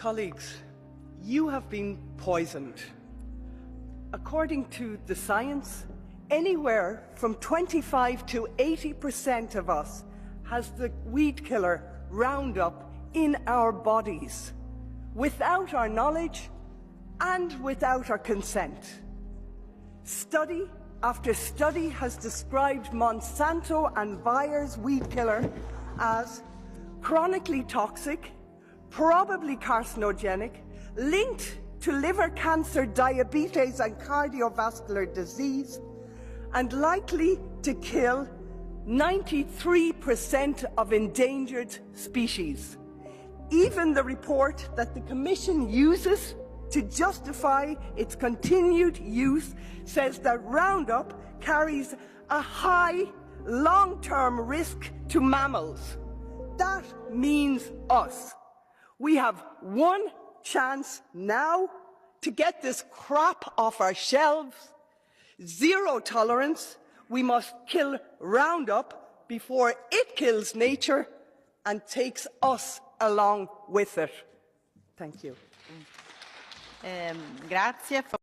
Colleagues, you have been poisoned. According to the science, anywhere from 25 to 80% of us has the weed killer Roundup in our bodies, without our knowledge and without our consent. Study after study has described Monsanto and Bayer's weed killer as chronically toxic, probably carcinogenic, linked to liver cancer, diabetes and cardiovascular disease, and likely to kill 93% of endangered species. Even the report that the Commission uses to justify its continued use says that Roundup carries a high long-term risk to mammals. That means us. We have one chance now to get this crap off our shelves. Zero tolerance. We must kill Roundup before it kills nature and takes us along with it. Thank you. Grazie.